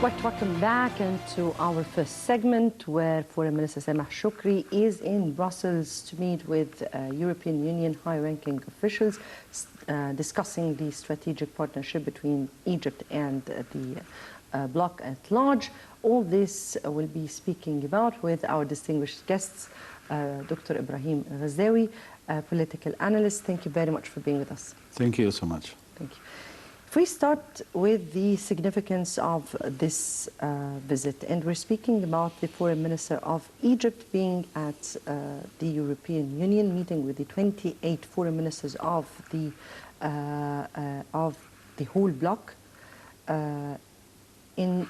quite welcome back into our first segment where Foreign Minister Sameh Shoukry is in Brussels to meet with European Union high-ranking officials discussing the strategic partnership between Egypt and the bloc at large. All this we'll be speaking about with our distinguished guests, Dr. Ibrahim Ghazawi, political analyst. Thank you very much for being with us. Thank you so much. Thank you. If we start with the significance of this visit, and we're speaking about the Foreign Minister of Egypt being at the European Union, meeting with the 28 foreign ministers of the whole bloc in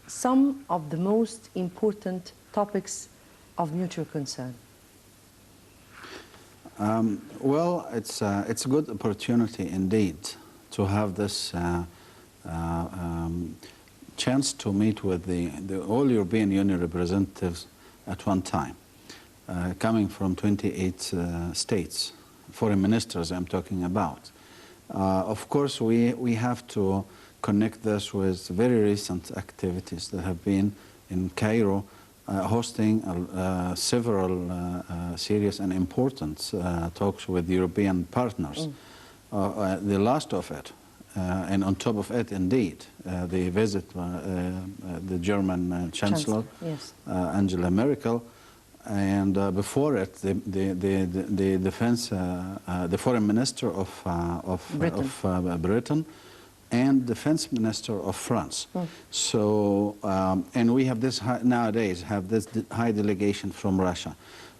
some of the most important topics of mutual concern. Well, it's a good opportunity indeed to have this chance to meet with the all European Union representatives at one time, coming from 28 states, foreign ministers I'm talking about. Of course, we have to connect this with very recent activities that have been in Cairo, hosting several serious and important talks with European partners. The last of it, and on top of it, indeed, the visit the German Chancellor, yes. Angela Merkel, and before it, the defense, the Foreign Minister of Britain, and Defense Minister of France. So, and we have this nowadays have this high delegation from Russia.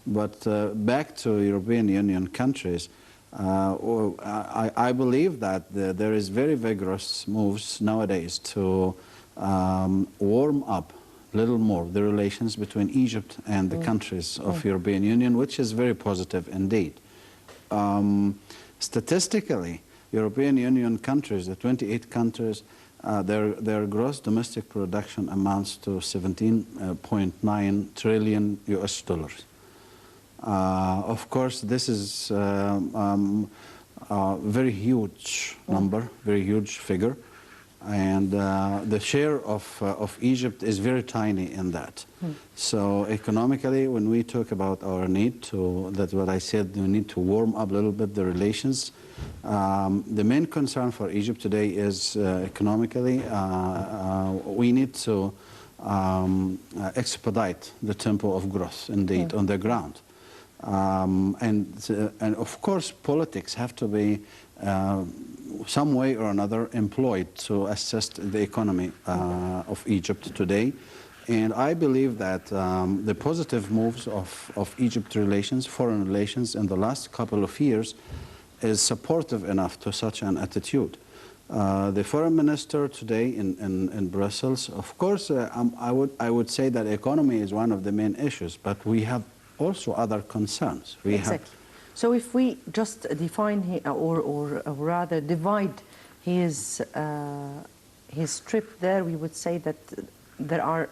But back to European Union countries. I believe that there is very vigorous moves nowadays to warm up a little more the relations between Egypt and the countries of European Union, which is very positive indeed. Statistically, European Union countries, the 28 countries, their gross domestic production amounts to 17.9 trillion US dollars. Of course, this is a very huge number, very huge figure, and the share of Egypt is very tiny in that. So economically, when we talk about our need to, that's what I said, we need to warm up a little bit the relations. The main concern for Egypt today is economically, we need to expedite the tempo of growth, indeed, on the ground. And of course, politics have to be some way or another employed to assist the economy of Egypt today. And I believe that the positive moves of Egypt relations, foreign relations in the last couple of years is supportive enough to such an attitude. The foreign minister today in Brussels, of course, I would say that economy is one of the main issues, but we have also other concerns. Exactly. So if we just define or rather divide his trip there, we would say that there are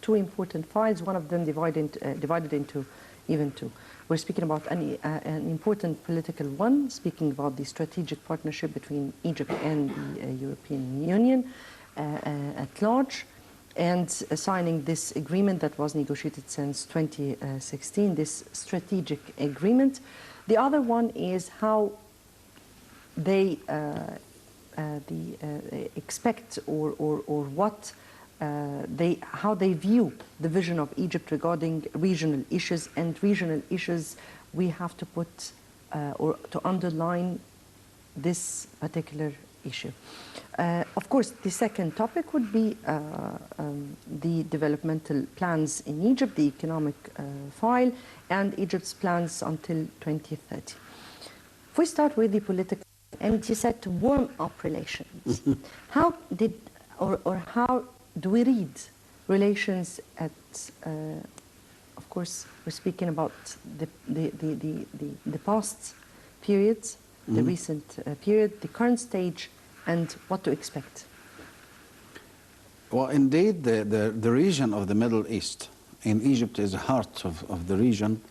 two important files. One of them divided into even two. We're speaking about an important political one, speaking about the strategic partnership between Egypt and the European Union at large, and signing this agreement that was negotiated since 2016, this strategic agreement. The other one is how they expect or what how they view the vision of Egypt regarding regional issues, and regional issues we have to put or to underline this particular issue. Of course, the second topic would be the developmental plans in Egypt, the economic file, and Egypt's plans until 2030. If we start with the political, and you said to warm up relations. How did, or how do we read relations at, of course, we're speaking about the past periods, the recent period, the current stage, and what to expect? Well, indeed, the region of the Middle East, and Egypt is the heart of the region,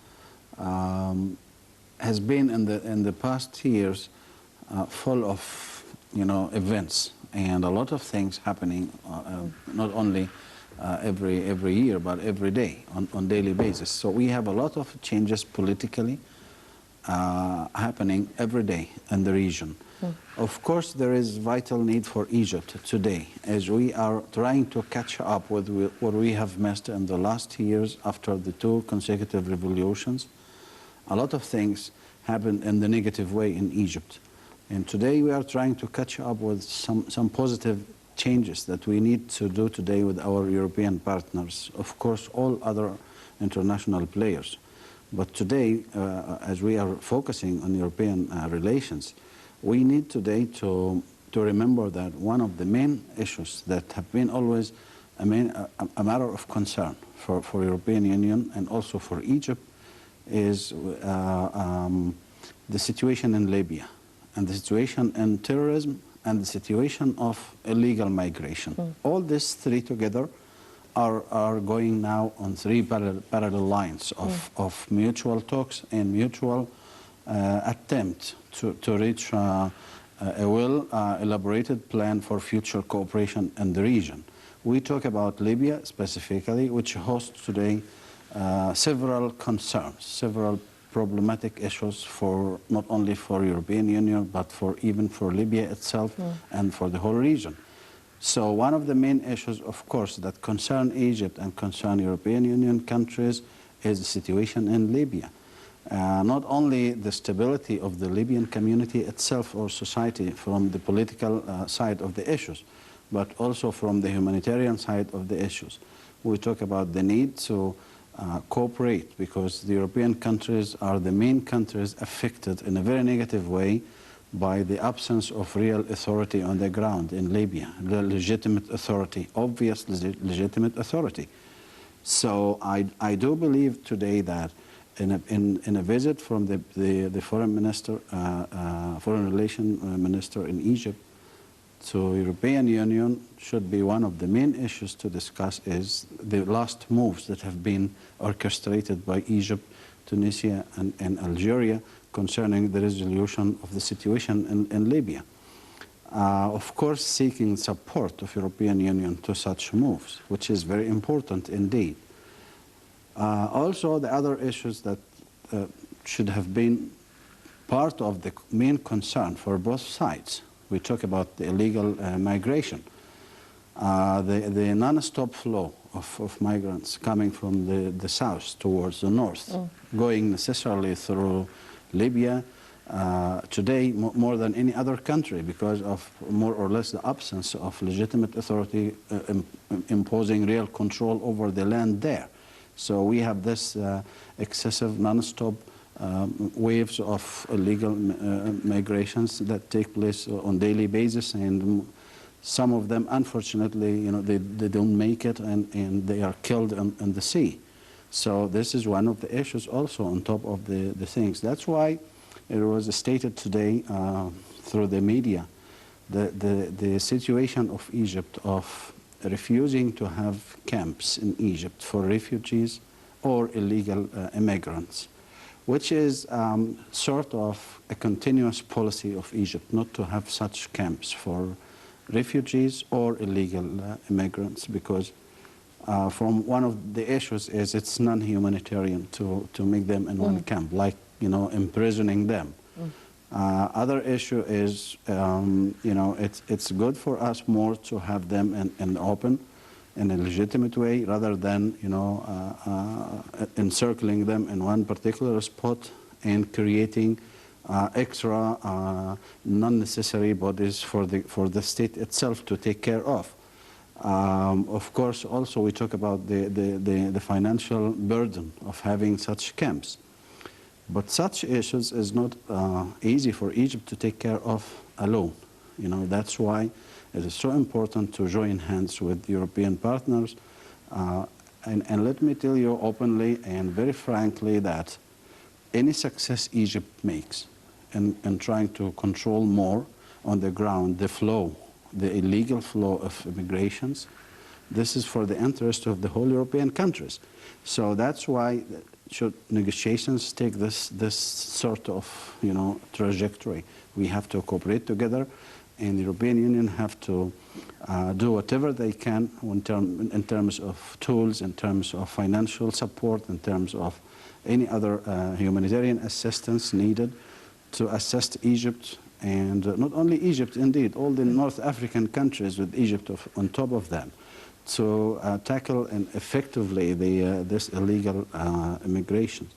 has been in the past years full of, events and a lot of things happening, not only every year, but every day, on daily basis. So we have a lot of changes politically happening every day in the region. Of course, there is vital need for Egypt today, as we are trying to catch up with what we have missed in the last years after the 2 consecutive revolutions. A lot of things happened in the negative way in Egypt. And today we are trying to catch up with some positive changes that we need to do today with our European partners. Of course, all other international players. But today, as we are focusing on European relations, we need today to remember that one of the main issues that have been always a matter of concern for European Union and also for Egypt is the situation in Libya, and the situation in terrorism, and the situation of illegal migration. All these 3 together are going now on 3 parallel lines of mutual talks and mutual attempt to reach a well-elaborated plan for future cooperation in the region. We talk about Libya specifically, which hosts today several concerns, several problematic issues for not only for European Union, but even for Libya itself and for the whole region. So one of the main issues, of course, that concern Egypt and concern European Union countries is the situation in Libya. Not only the stability of the Libyan community itself or society from the political side of the issues, but also from the humanitarian side of the issues. We talk about the need to cooperate, because the European countries are the main countries affected in a very negative way by the absence of real authority on the ground in Libya, the legitimate authority, obvious legitimate authority. So I do believe today that in a visit from the foreign minister, foreign relation minister in Egypt to European Union should be one of the main issues to discuss is the last moves that have been orchestrated by Egypt, Tunisia and Algeria concerning the resolution of the situation in Libya. Of course, seeking support of European Union to such moves, which is very important indeed. Also, the other issues that should have been part of the main concern for both sides. We talk about the illegal migration, the non-stop flow of migrants coming from the south towards the north, going necessarily through Libya today more than any other country because of more or less the absence of legitimate authority imposing real control over the land there. So we have this excessive non-stop waves of illegal migrations that take place on daily basis, and some of them, unfortunately, you know, they don't make it, and they are killed in the sea. So this is one of the issues also on top of the things. That's why it was stated today through the media the situation of Egypt of refusing to have camps in Egypt for refugees or illegal immigrants, which is sort of a continuous policy of Egypt not to have such camps for refugees or illegal immigrants, because from one of the issues is it's non-humanitarian to make them in one camp, like, you know, imprisoning them. Other issue is, you know, it's good for us more to have them in the open, in a legitimate way, rather than, you know, encircling them in one particular spot and creating extra non-necessary bodies for the state itself to take care of. Of course, also we talk about the financial burden of having such camps. But such issues is not easy for Egypt to take care of alone. You know, that's why it is so important to join hands with European partners. And let me tell you openly and very frankly that any success Egypt makes in trying to control more on the ground the flow, the illegal flow of immigrations, this is for the interest of the whole European countries. So that's why should negotiations take this sort of, you know, trajectory. We have to cooperate together and the European Union have to do whatever they can in terms of tools, in terms of financial support, in terms of any other humanitarian assistance needed to assist Egypt, and not only Egypt, indeed, all the North African countries with Egypt on top of them, to tackle and effectively this illegal immigration.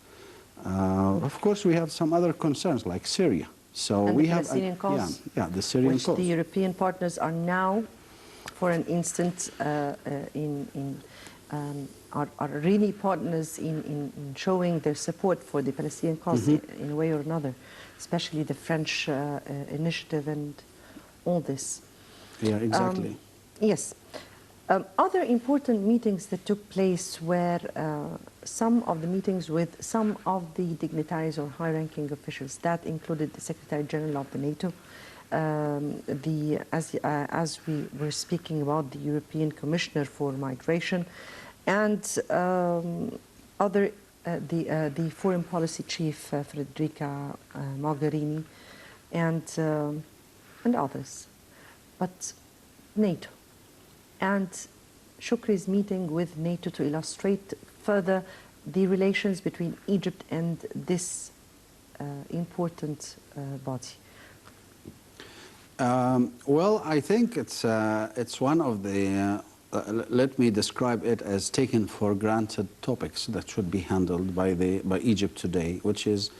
Of course, we have some other concerns like Syria. So and we the have Palestinian cause, the Syrian which cause. the European partners are now, for an instant, are really partners in showing their support for the Palestinian cause in a way or another, especially the French initiative and all this. Yeah, exactly. Yes. Other important meetings that took place were some of the meetings with some of the dignitaries or high-ranking officials. That included the Secretary General of the NATO, as we were speaking about, the European Commissioner for Migration, and the Foreign Policy Chief, Federica Mogherini, and others. But NATO. And Shukri's meeting with NATO to illustrate further the relations between Egypt and this important body. Well, I think it's one of the, let me describe it as taken for granted topics that should be handled by Egypt today, which is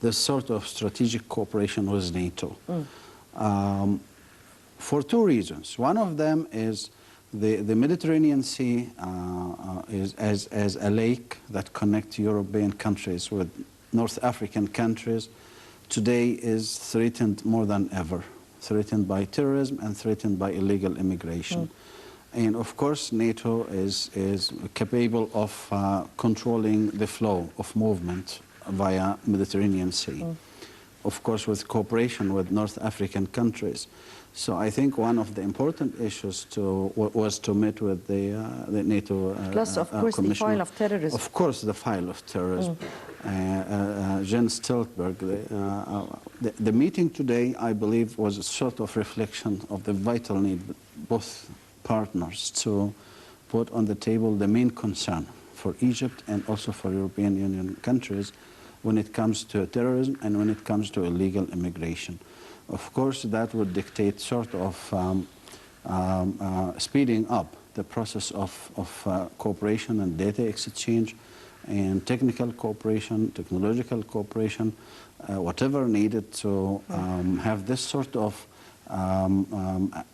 this sort of strategic cooperation with NATO. For two reasons. One of them is the Mediterranean Sea is as a lake that connects European countries with North African countries today is threatened more than ever, threatened by terrorism and threatened by illegal immigration. And of course NATO is capable of controlling the flow of movement via Mediterranean Sea. Of course with cooperation with North African countries. So I think one of the important issues was to meet with the NATO Plus, of course, the file of terrorism. Of course, the file of terrorism. Jens Stoltenberg, the meeting today, I believe, was a sort of reflection of the vital need both partners to put on the table the main concern for Egypt and also for European Union countries when it comes to terrorism and when it comes to illegal immigration. Of course, that would dictate sort of speeding up the process of cooperation and data exchange and technical cooperation, technological cooperation, whatever needed to have this sort of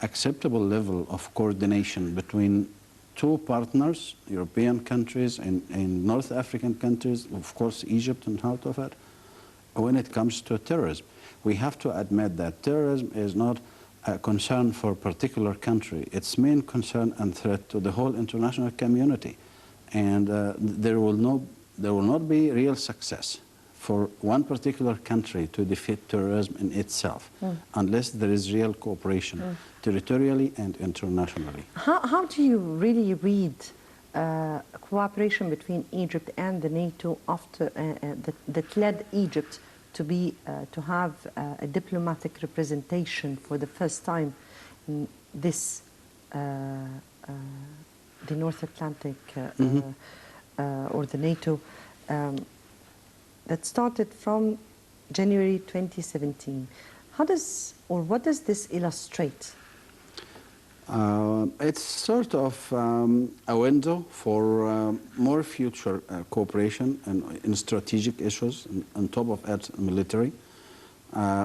acceptable level of coordination between two partners, European countries and North African countries, of course Egypt and out of it, when it comes to terrorism. We have to admit that terrorism is not a concern for a particular country. Its main concern and threat to the whole international community. And there will not be real success for one particular country to defeat terrorism in itself unless there is real cooperation territorially and internationally. How do you really read cooperation between Egypt and the NATO after that led Egypt to have a diplomatic representation for the first time in this the North Atlantic or the NATO that started from January 2017. How does or what does this illustrate? It's sort of a window for more future cooperation in strategic issues, on top of it, military.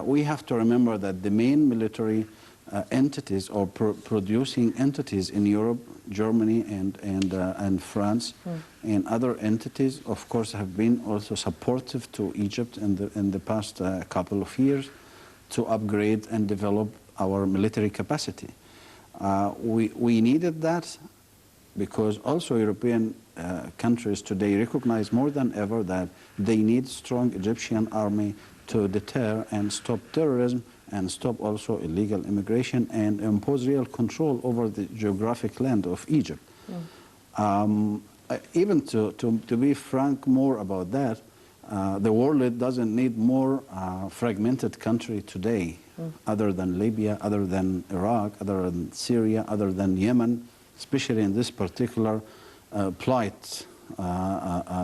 We have to remember that the main military entities or producing entities in Europe, Germany and France and other entities, of course, have been also supportive to Egypt in the past couple of years to upgrade and develop our military capacity. We needed that because also European countries today recognize more than ever that they need strong Egyptian army to deter and stop terrorism and stop also illegal immigration and impose real control over the geographic land of Egypt. Even to be frank more about that, the world doesn't need more fragmented country today other than Libya, other than Iraq, other than Syria, other than Yemen, especially in this particular plight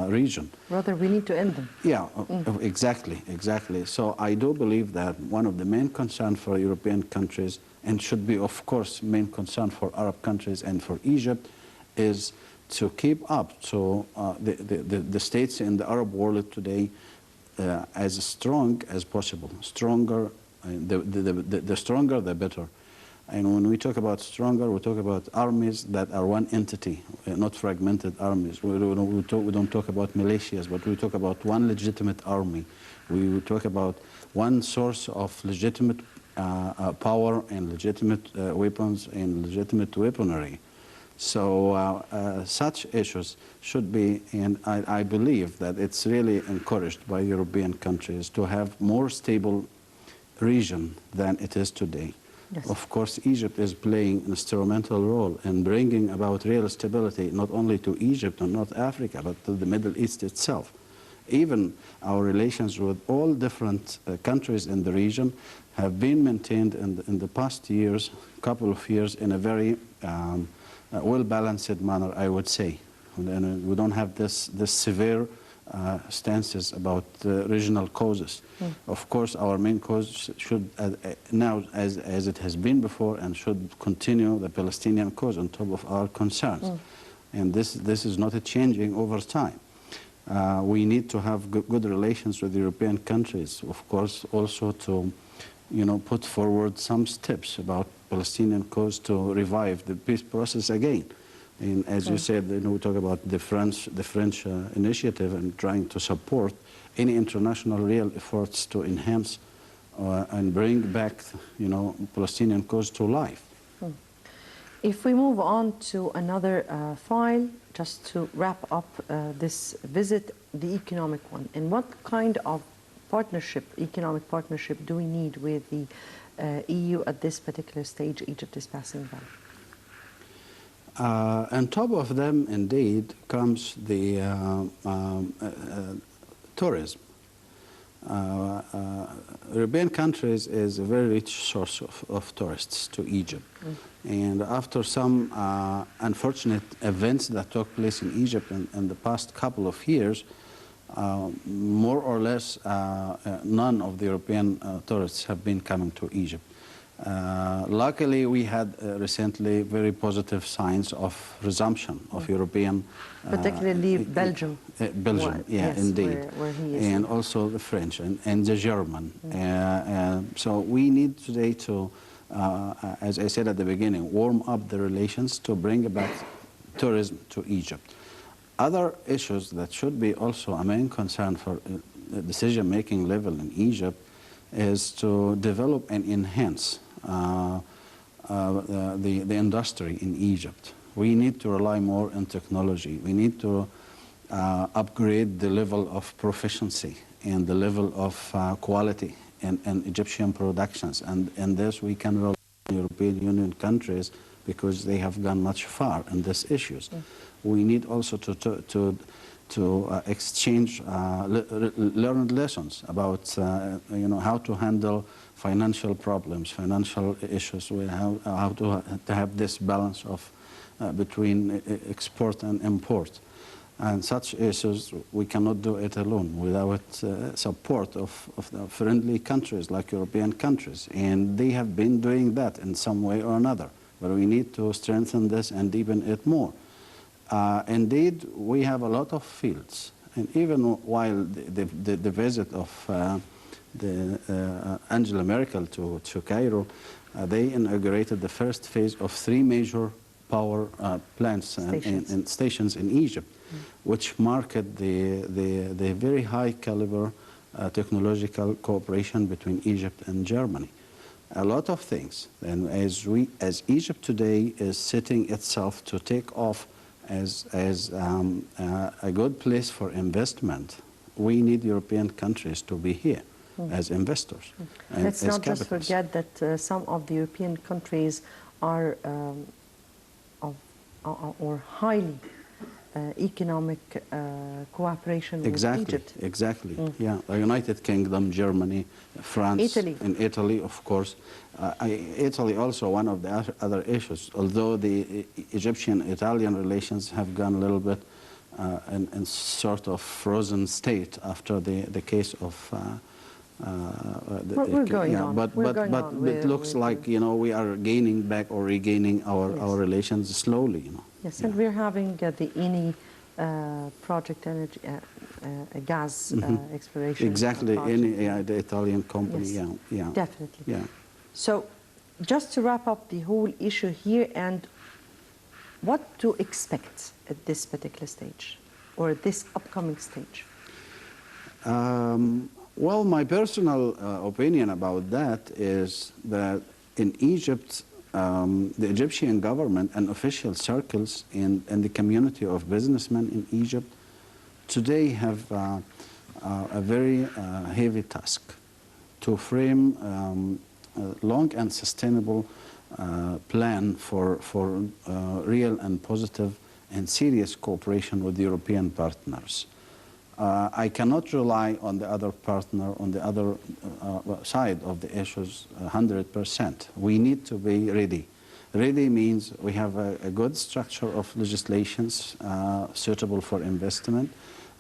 region. Rather, we need to end them. Yeah, exactly, exactly. So I do believe that one of the main concerns for European countries, and should be, of course, main concern for Arab countries and for Egypt, is to keep up to the states in the Arab world today as strong as possible. Stronger, the stronger, the better. And when we talk about stronger, we talk about armies that are one entity, not fragmented armies. We don't talk about militias, but we talk about one legitimate army. We talk about one source of legitimate power and legitimate weapons and legitimate weaponry. So such issues should be, and I believe that it's really encouraged by European countries to have more stable region than it is today. Yes. Of course, Egypt is playing an instrumental role in bringing about real stability, not only to Egypt and North Africa, but to the Middle East itself. Even our relations with all different countries in the region have been maintained in the past years, couple of years, in a very well-balanced manner, I would say. And we don't have this severe stances about regional causes. Of course, our main cause should now, as it has been before, and should continue, the Palestinian cause on top of our concerns. And this is not changing over time. We need to have good relations with European countries, of course, also to, put forward some steps about Palestinian cause to revive the peace process again. And as you said, we talk about the French initiative and trying to support any international real efforts to enhance and bring back, Palestinian cause to life. If we move on to another file, just to wrap up this visit, the economic one, and what kind of economic partnership do we need with the EU at this particular stage Egypt is passing by? On top of them, indeed, comes the tourism. European countries is a very rich source of tourists to Egypt. And after some unfortunate events that took place in Egypt in the past couple of years, more or less none of the European tourists have been coming to Egypt. Luckily, we had recently very positive signs of resumption of European... Particularly Belgium. Belgium, yes, indeed. Where he is. And also the French and the German. So we need today to, as I said at the beginning, warm up the relations to bring back tourism to Egypt. Other issues that should be also a main concern for decision-making level in Egypt is to develop and enhance the industry in Egypt. We need to rely more on technology. We need to upgrade the level of proficiency and the level of quality in Egyptian productions. And this we can rely on European Union countries because they have gone much far in these issues. We need also to exchange learned lessons about how to handle financial problems, financial issues, how to have this balance of between export and import. And such issues, we cannot do it alone without support of the friendly countries like European countries. And they have been doing that in some way or another. But we need to strengthen this and deepen it more. Indeed, we have a lot of fields, and even while the visit of Angela Merkel to Cairo, they inaugurated the first phase of 3 major power plants and stations in Egypt, which marked the very high caliber technological cooperation between Egypt and Germany. A lot of things, and as Egypt today is setting itself to take off as a good place for investment, we need European countries to be here as investors. And let's as not just capitals. forget that some of the European countries are or highly economic cooperation with Egypt. Exactly. Yeah, the United Kingdom, Germany, France, and Italy, of course. Italy also one of the other issues. Although the Egyptian-Italian relations have gone a little bit in sort of frozen state after the case of. We're going on. But it looks like we are gaining back or regaining our relations slowly. Yes, and we're having the INI project, energy, gas exploration. Exactly, project. the Italian company. Yes, yeah, definitely. Yeah. So, just to wrap up the whole issue here, and what to expect at this particular stage, or this upcoming stage. Well, my personal opinion about that is that in Egypt, the Egyptian government and official circles and the community of businessmen in Egypt today have a very heavy task to frame a long and sustainable plan for real and positive and serious cooperation with European partners. I cannot rely on the other partner, on the other side of the issues 100%. We need to be ready. Ready means we have a good structure of legislations suitable for investment.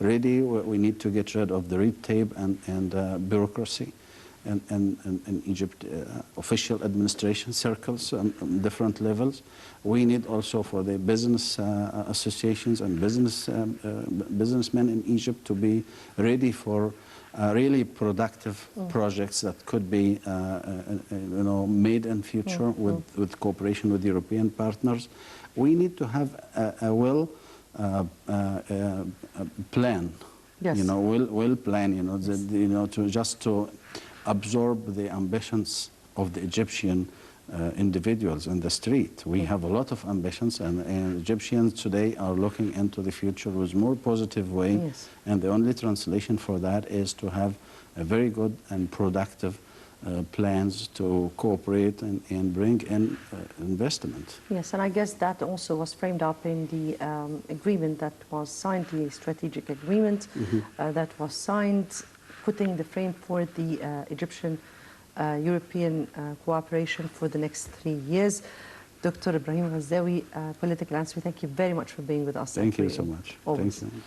Ready, we need to get rid of the red tape and bureaucracy in Egypt, official administration circles on different levels. We need also for the business associations and businessmen in Egypt to be ready for really productive projects that could be made in future with cooperation with European partners. We need to have a well plan. Yes. Well plan. To absorb the ambitions of the Egyptian individuals in the street. We have a lot of ambitions, and Egyptians today are looking into the future with more positive way. Yes. And the only translation for that is to have a very good and productive plans to cooperate and bring in investment. Yes, and I guess that also was framed up in the agreement that was signed, the strategic agreement that was signed, putting the frame for the Egyptian-European cooperation for the next 3 years. Dr. Ibrahim Ghazawi, political answer, thank you very much for being with us. Thank you so much. Always. Thank you.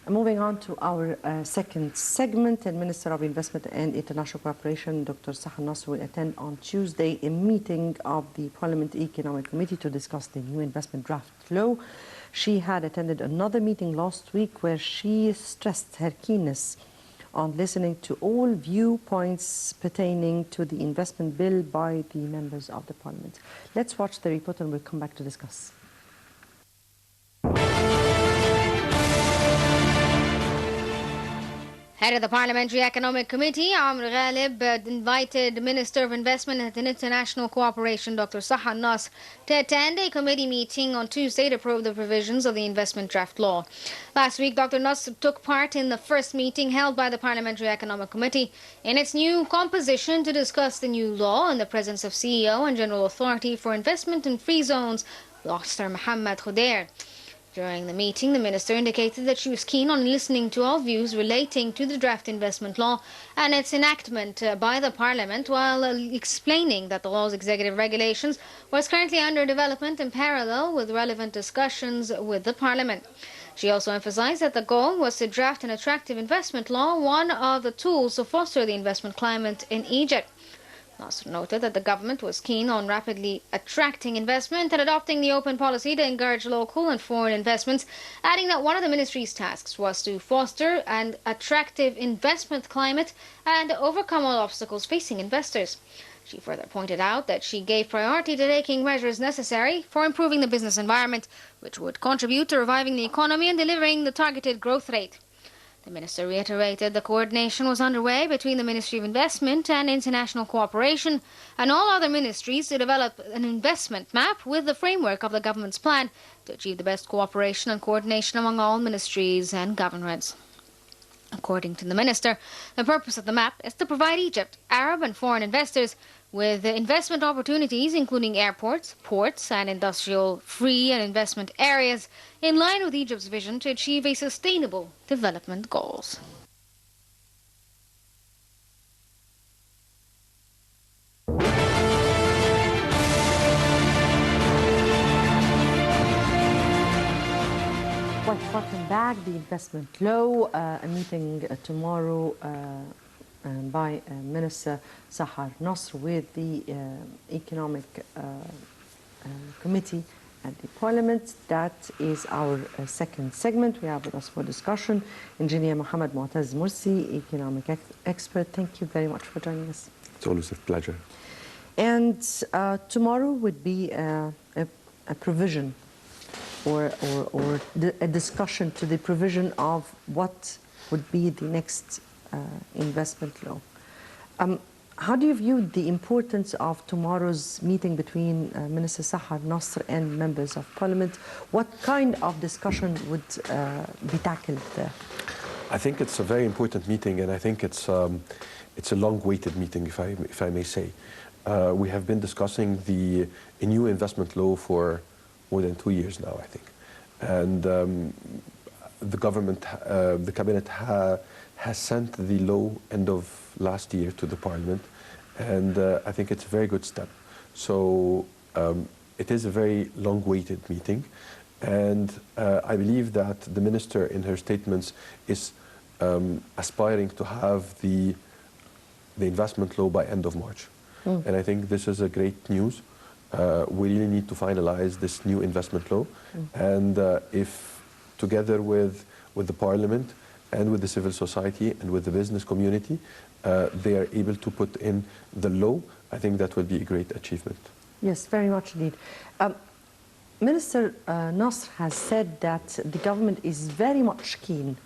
Moving on to our second segment, the Minister of Investment and International Cooperation, Dr. Saha Nasser, will attend on Tuesday a meeting of the Parliament Economic Committee to discuss the new investment draft law. She had attended another meeting last week where she stressed her keenness on listening to all viewpoints pertaining to the investment bill by the members of the Parliament. Let's watch the report and we'll come back to discuss. Head of the Parliamentary Economic Committee, Amr Ghalib, invited Minister of Investment and International Cooperation, Dr. Saha Nasser, to attend a committee meeting on Tuesday to approve the provisions of the investment draft law. Last week, Dr. Nasser took part in the first meeting held by the Parliamentary Economic Committee in its new composition to discuss the new law in the presence of CEO and General Authority for Investment in Free Zones, Dr. Mohammed Khudair. During the meeting, the minister indicated that she was keen on listening to all views relating to the draft investment law and its enactment by the Parliament, while explaining that the law's executive regulations was currently under development in parallel with relevant discussions with the Parliament. She also emphasized that the goal was to draft an attractive investment law, one of the tools to foster the investment climate in Egypt. Nasser noted that the government was keen on rapidly attracting investment and adopting the open policy to encourage local and foreign investments, adding that one of the ministry's tasks was to foster an attractive investment climate and overcome all obstacles facing investors. She further pointed out that she gave priority to taking measures necessary for improving the business environment, which would contribute to reviving the economy and delivering the targeted growth rate. The minister reiterated the coordination was underway between the Ministry of Investment and International Cooperation and all other ministries to develop an investment map with the framework of the government's plan to achieve the best cooperation and coordination among all ministries and governments. According to the minister, the purpose of the map is to provide Egypt, Arab and foreign investors with investment opportunities including airports, ports, and industrial free and investment areas in line with Egypt's vision to achieve a sustainable development goals. Welcome back. The investment law, a meeting tomorrow by Minister Sahar Nasr with the Economic Committee at the Parliament. That is our second segment. We have with us for discussion Engineer Mohammed Mu'taz Mursi, economic expert. Thank you very much for joining us. It's always a pleasure. And tomorrow would be a provision or a discussion to the provision of what would be the next investment law. How do you view the importance of tomorrow's meeting between Minister Sahar Nasr and members of Parliament? What kind of discussion would be tackled there? I think it's a very important meeting, and I think it's a long-awaited meeting, if I may say. We have been discussing a new investment law for more than 2 years now, I think. And the government, the cabinet has sent the law end of last year to the Parliament, and I think it's a very good step. So it is a very long-awaited meeting, and I believe that the minister in her statements is aspiring to have the investment law by end of March. And I think this is a great news. We really need to finalize this new investment law, and if together with the Parliament and with the civil society and with the business community, they are able to put in the law, I think that would be a great achievement. Yes, very much indeed. Minister Nasr has said that the government is very much keen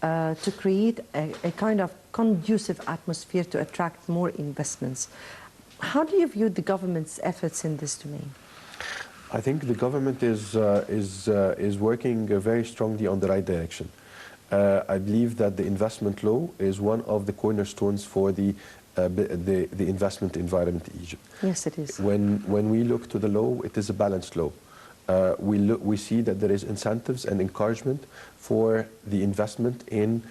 to create a kind of conducive atmosphere to attract more investments. How do you view the government's efforts in this domain? I think the government is working very strongly on the right direction. I believe that the investment law is one of the cornerstones for the investment environment in Egypt. Yes, it is. When we look to the law, it is a balanced law. We see that there is incentives and encouragement for the investment in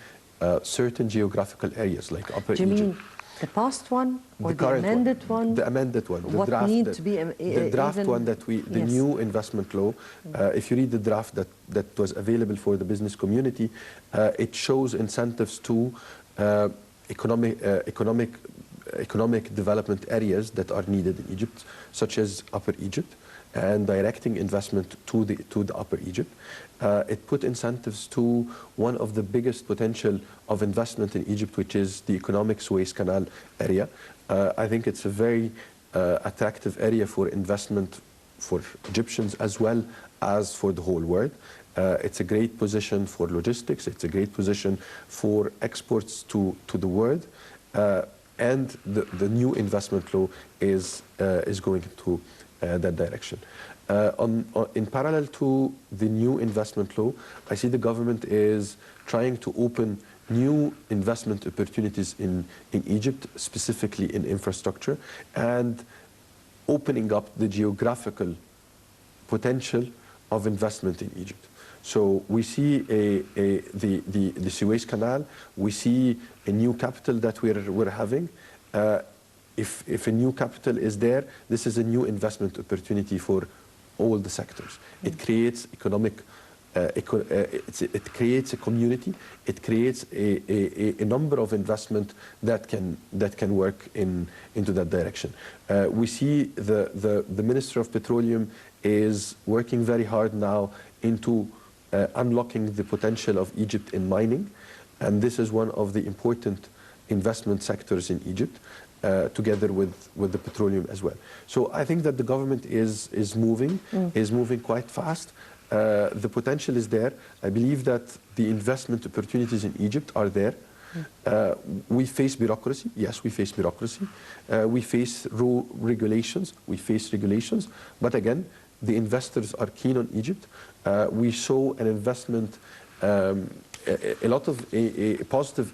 certain geographical areas like Upper Egypt. Mean the past one or the amended one? The amended one. What needs to be the draft one that the yes. new investment law. If you read the draft that was available for the business community, it shows incentives to economic development areas that are needed in Egypt, such as Upper Egypt, and directing investment to the Upper Egypt. It put incentives to one of the biggest potential of investment in Egypt, which is the economic Suez Canal area. I think it's a very attractive area for investment for Egyptians as well as for the whole world. It's a great position for logistics. It's a great position for exports to the world. And the new investment law is going to that direction. In parallel to the new investment law, I see the government is trying to open new investment opportunities in Egypt, specifically in infrastructure, and opening up the geographical potential of investment in Egypt. So we see the Suez Canal, we see a new capital that we're having. If a new capital is there, this is a new investment opportunity for all the sectors. It creates it creates a community. It creates a number of investment that can work into that direction. We see the Minister of Petroleum is working very hard now into unlocking the potential of Egypt in mining, and this is one of the important investment sectors in Egypt. Together with the petroleum as well. So I think that the government is moving quite fast. The potential is there. I believe that the investment opportunities in Egypt are there. We face bureaucracy. Yes, we face bureaucracy. We face regulations. We face regulations. But again, the investors are keen on Egypt. We saw an investment, a lot of positive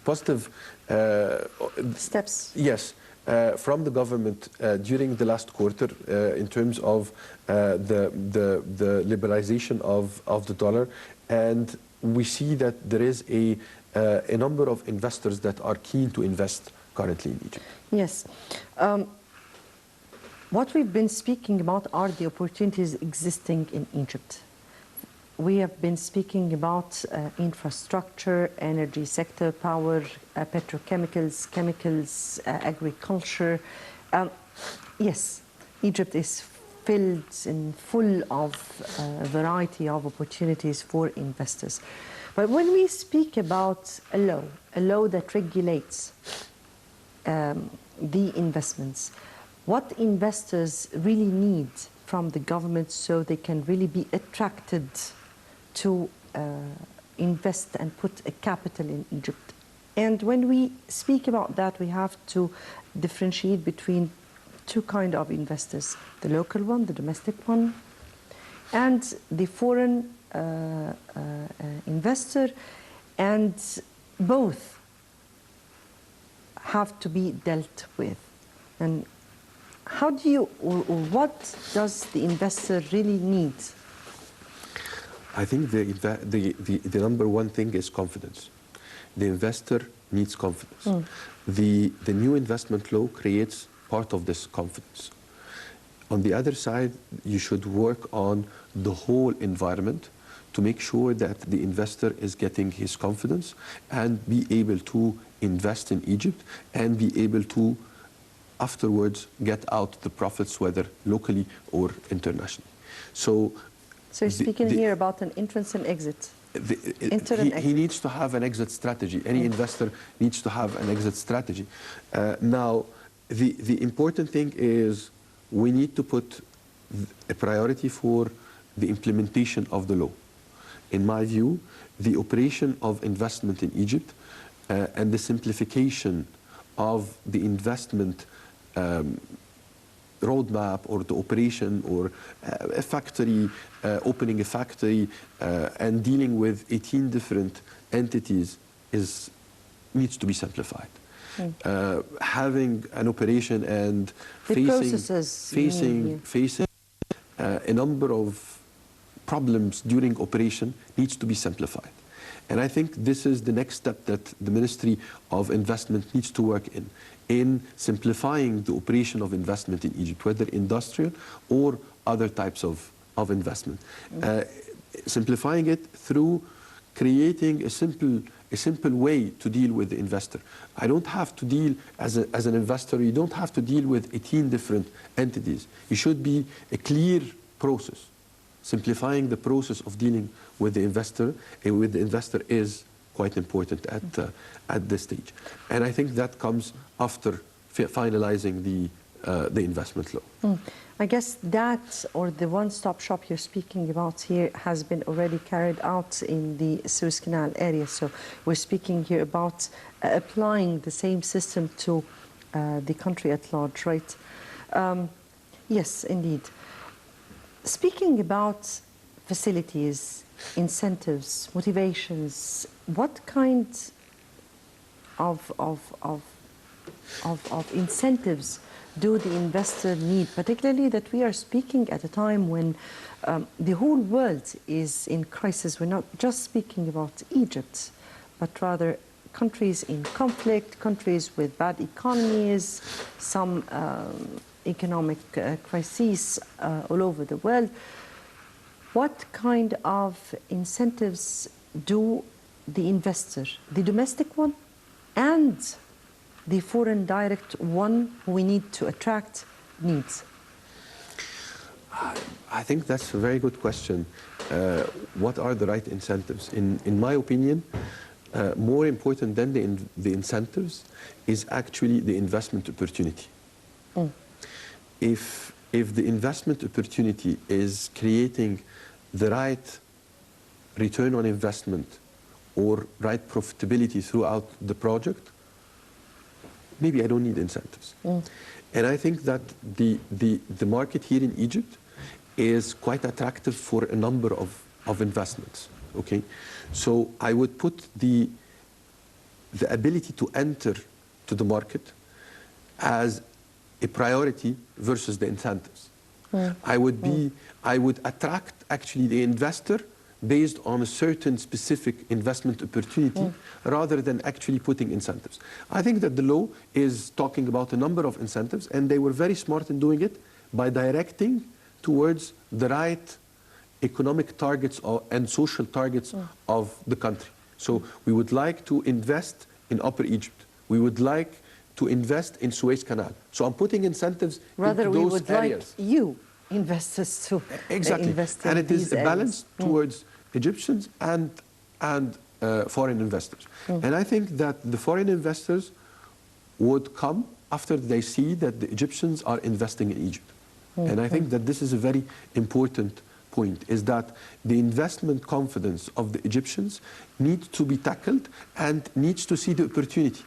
positive Steps. yes, from the government during the last quarter in terms of the liberalization of the dollar, and we see that there is a number of investors that are keen to invest currently in Egypt. Yes. What we've been speaking about are the opportunities existing in Egypt. We have been speaking about infrastructure, energy sector, power, petrochemicals, chemicals, agriculture. Yes, Egypt is filled and full of a variety of opportunities for investors. But when we speak about a law that regulates the investments, what investors really need from the government so they can really be attracted to invest and put a capital in Egypt. And when we speak about that, we have to differentiate between two kinds of investors, the local one, the domestic one, and the foreign investor, and both have to be dealt with. And how do you, or what does the investor really need? I think the number one thing is confidence. The investor needs confidence. The new investment law creates part of this confidence. On the other side, you should work on the whole environment to make sure that the investor is getting his confidence and be able to invest in Egypt and be able to afterwards get out the profits, whether locally or internationally. So you're speaking here about an entrance and exit. He needs to have an exit strategy. Any investor needs to have an exit strategy. Now, the important thing is we need to put a priority for the implementation of the law. In my view, the operation of investment in Egypt and the simplification of the investment roadmap or the operation or a factory, opening a factory and dealing with 18 different entities needs to be simplified. Having an operation and facing a number of problems during operation needs to be simplified. And I think this is the next step that the Ministry of Investment needs to work in simplifying the operation of investment in Egypt, whether industrial or other types of investment. Simplifying it through creating a simple way to deal with the investor. I don't have to deal, as an investor, you don't have to deal with 18 different entities. It should be a clear process. Simplifying the process of dealing with the investor is quite important at this stage. And I think that comes after finalizing the investment law. I guess that, or the one-stop shop you're speaking about here, has been already carried out in the Suez Canal area. So we're speaking here about applying the same system to the country at large, right? Yes, indeed. Speaking about facilities, incentives, motivations, what kind of incentives do the investor need, particularly that we are speaking at a time when the whole world is in crisis? We're not just speaking about Egypt, but rather countries in conflict, countries with bad economies, some economic crises all over the world. What kind of incentives do the investor, the domestic one and the foreign direct one who we need to attract, needs? I think that's a very good question. What are the right incentives? In my opinion, more important than the incentives is actually the investment opportunity. If the investment opportunity is creating the right return on investment or right profitability throughout the project, maybe I don't need incentives. And I think that the market here in Egypt is quite attractive for a number of investments. Okay, so I would put the the ability to enter to the market as a priority versus the incentives. I would attract actually the investor based on a certain specific investment opportunity rather than actually putting incentives. I think that the law is talking about a number of incentives, and they were very smart in doing it by directing towards the right economic targets and social targets of the country. So we would like to invest in Upper Egypt. We would like to invest in Suez Canal. So I'm putting incentives Rather, into we those would areas. like you investors to Exactly. invest in And it is these a areas. balance towards Egyptians and foreign investors. And I think that the foreign investors would come after they see that the Egyptians are investing in Egypt. And I think that this is a very important point, is that the investment confidence of the Egyptians needs to be tackled and needs to see the opportunity.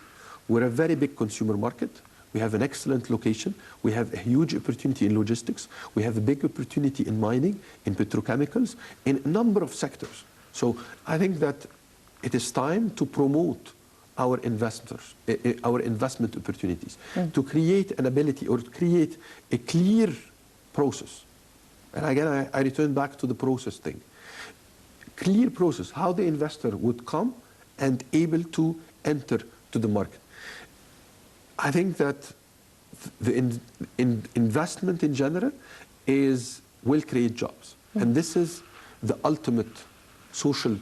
We're a very big consumer market. We have an excellent location. We have a huge opportunity in logistics. We have a big opportunity in mining, in petrochemicals, in a number of sectors. So I think that it is time to promote our investors, our investment opportunities, to create an ability or to create a clear process. And again, I return back to the process thing. Clear process, how the investor would come and able to enter to the market. I think that the investment in general will create jobs. And this is the ultimate social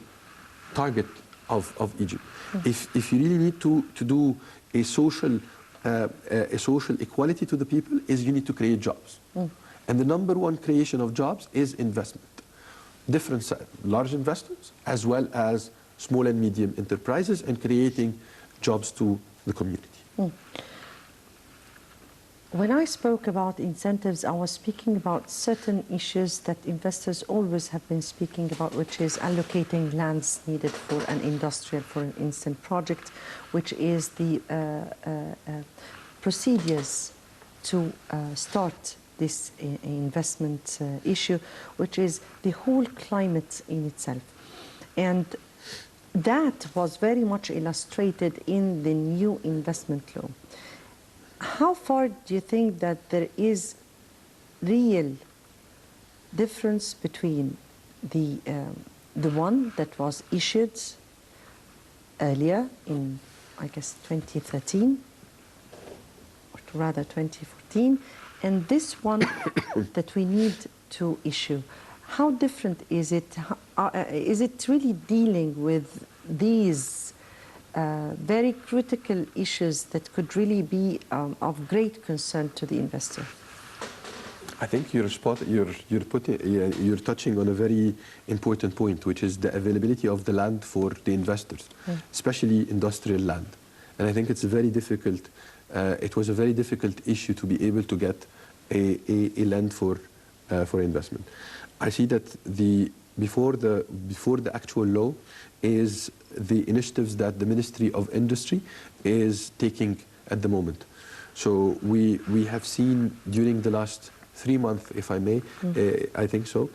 target of Egypt. If you really need to do a social equality to the people, is you need to create jobs. And the number one creation of jobs is investment. Different large investors as well as small and medium enterprises, and creating jobs to the community. When I spoke about incentives, I was speaking about certain issues that investors always have been speaking about, which is allocating lands needed for an industrial, for an instant project, which is the procedures to start this investment issue, which is the whole climate in itself. And that was very much illustrated in the new investment law. How far do you think that there is real difference between the one that was issued earlier in, I guess, 2013, or rather 2014, and this one that we need to issue? How different is it? Is it really dealing with these very critical issues that could really be of great concern to the investor? I think you're touching on a very important point, which is the availability of the land for the investors, especially industrial land. And I think it's a very difficult. It was a very difficult issue to be able to get a land for investment. I see that before the actual law is the initiatives that the Ministry of Industry is taking at the moment. So we have seen during the last 3 months, if I may, I think so,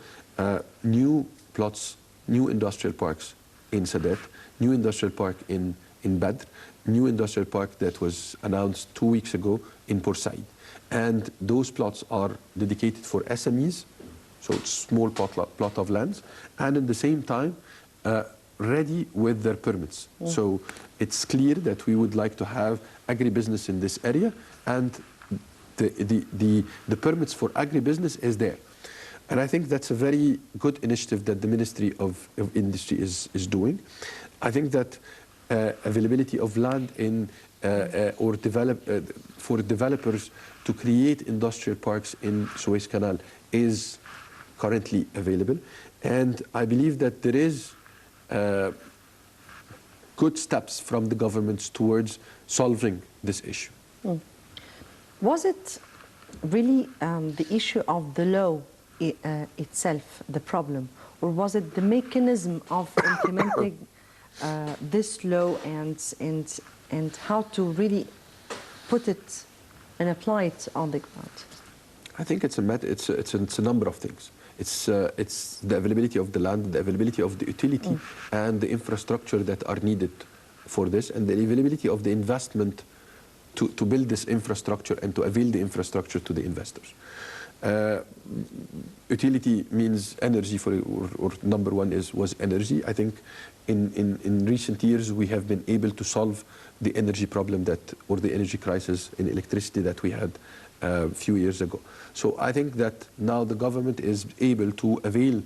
new plots, new industrial parks in Sadet, new industrial park in Badr, new industrial park that was announced 2 weeks ago in Port Said. And those plots are dedicated for SMEs, so it's small plot of lands, and at the same time ready with their permits. So it's clear that we would like to have agribusiness in this area, and the permits for agribusiness is there. And I think that's a very good initiative that the Ministry of Industry is doing. I think that availability of land for developers to create industrial parks in Suez Canal is currently available. And I believe that there is good steps from the governments towards solving this issue. Was it really the issue of the law itself, the problem, or was it the mechanism of implementing this law and how to really put it and apply it on the ground? I think it's a number of things. It's the availability of the land, the availability of the utility, and the infrastructure that are needed for this, and the availability of the investment to build this infrastructure and to avail the infrastructure to the investors. Utility means energy, or number one was energy. I think in recent years we have been able to solve the energy problem or the energy crisis in electricity that we had a few years ago. So I think that now the government is able to avail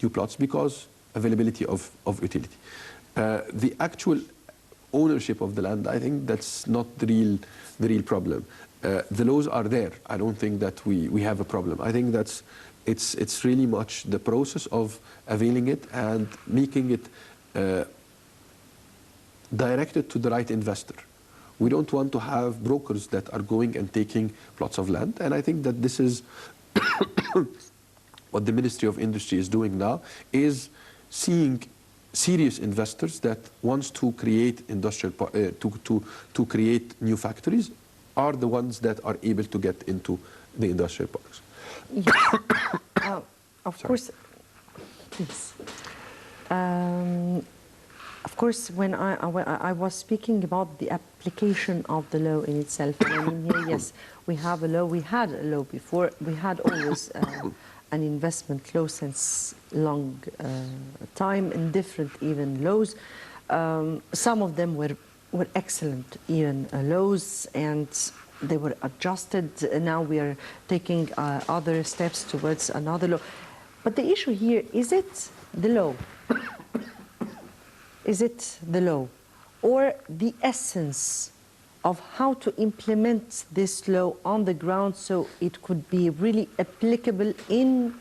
new plots because availability of utility. The actual ownership of the land, I think that's not the real problem. The laws are there. I don't think that we have a problem. I think it's really much the process of availing it and making it directed to the right investor. We don't want to have brokers that are going and taking plots of land, and I think that this is what the Ministry of Industry is doing now, is seeing serious investors that wants to create industrial to create new factories are the ones that are able to get into the industrial parks. Yes. Of course, please. Of course, when I was speaking about the application of the law in itself, and I mean here, yes, we have a law. We had a law before. We had always an investment law since long time, in different even laws. Some of them were excellent even laws, and they were adjusted. Now we are taking other steps towards another law. But the issue here, is it the law? Is it the law, or the essence of how to implement this law on the ground so it could be really applicable in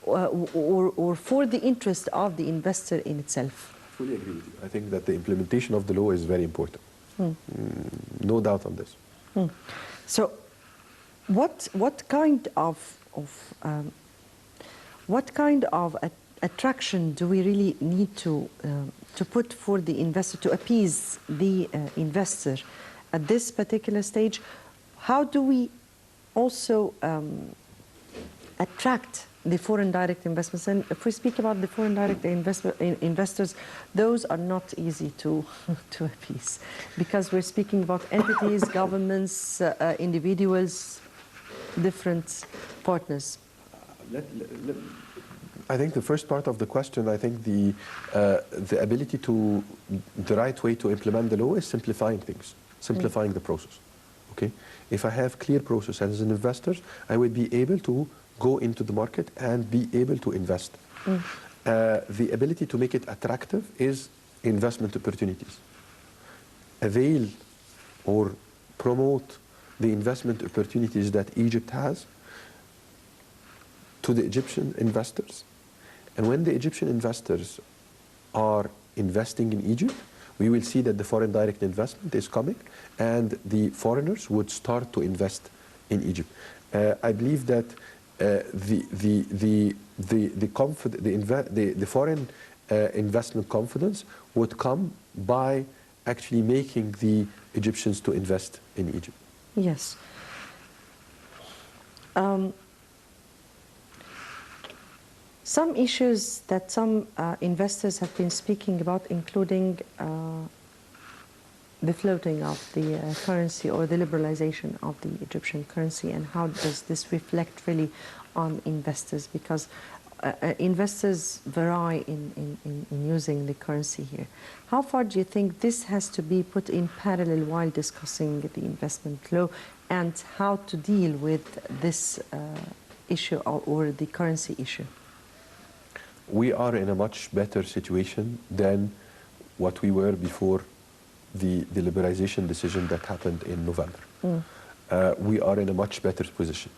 or for the interest of the investor in itself? I fully agree with you. I think that the implementation of the law is very important. No doubt on this. So, what kind of attraction do we really need to put for the investor, to appease the investor at this particular stage? How do we also attract the foreign direct investments? And if we speak about the foreign direct investors, those are not easy to appease, because we're speaking about entities, governments, individuals, different partners. I think the first part of the question, I think the ability the right way to implement the law is simplifying things, simplifying the process. Okay, if I have clear process as an investor, I would be able to go into the market and be able to invest. The ability to make it attractive is investment opportunities. Avail or promote the investment opportunities that Egypt has to the Egyptian investors. And when the Egyptian investors are investing in Egypt, we will see that the foreign direct investment is coming and the foreigners would start to invest in Egypt. I believe that the foreign investment confidence would come by actually making the Egyptians to invest in Egypt. Yes. Some issues that some investors have been speaking about, including the floating of the currency or the liberalization of the Egyptian currency, and how does this reflect really on investors? Because investors vary in using the currency here. How far do you think this has to be put in parallel while discussing the investment law, and how to deal with this issue or the currency issue? We are in a much better situation than what we were before the liberalization decision that happened in November. We are in a much better position.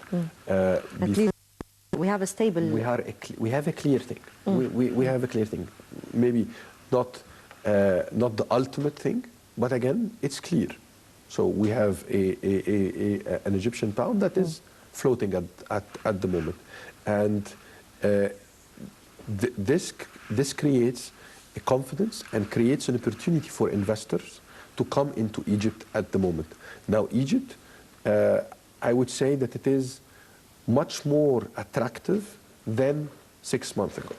At least we have a stable... We have a clear thing. We have a clear thing. Maybe not the ultimate thing, but again, it's clear. So we have an Egyptian pound that is floating at the moment. And this creates a confidence and creates an opportunity for investors to come into Egypt at the moment. Now, Egypt, I would say that it is much more attractive than 6 months ago.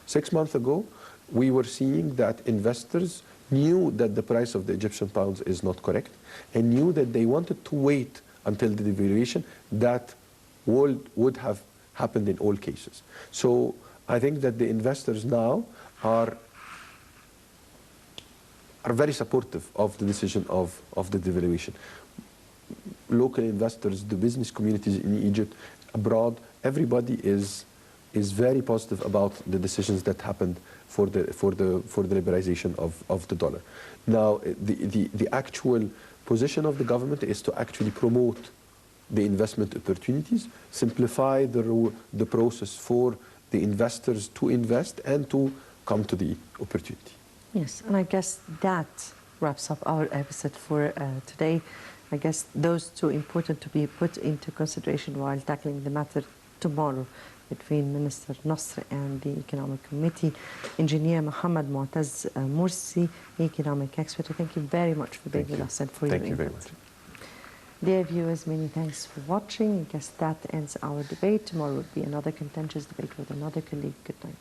6 months ago, we were seeing that investors knew that the price of the Egyptian pounds is not correct, and knew that they wanted to wait until the devaluation that would have happened in all cases. So I think that the investors now are very supportive of the decision of the devaluation. Local investors, the business communities in Egypt, abroad, everybody is very positive about the decisions that happened for the liberalization of the dollar. Now, the actual position of the government is to actually promote the investment opportunities, simplify the process for the investors to invest and to come to the opportunity. Yes, and I guess that wraps up our episode for today. I guess those two important to be put into consideration while tackling the matter tomorrow between Minister Nasr and the Economic Committee. Engineer Mohammed Mu'taz Mursi, economic expert. Thank you very much for being with us and for your input. Thank you very much. Dear viewers, many thanks for watching. I guess that ends our debate. Tomorrow will be another contentious debate with another colleague. Good night.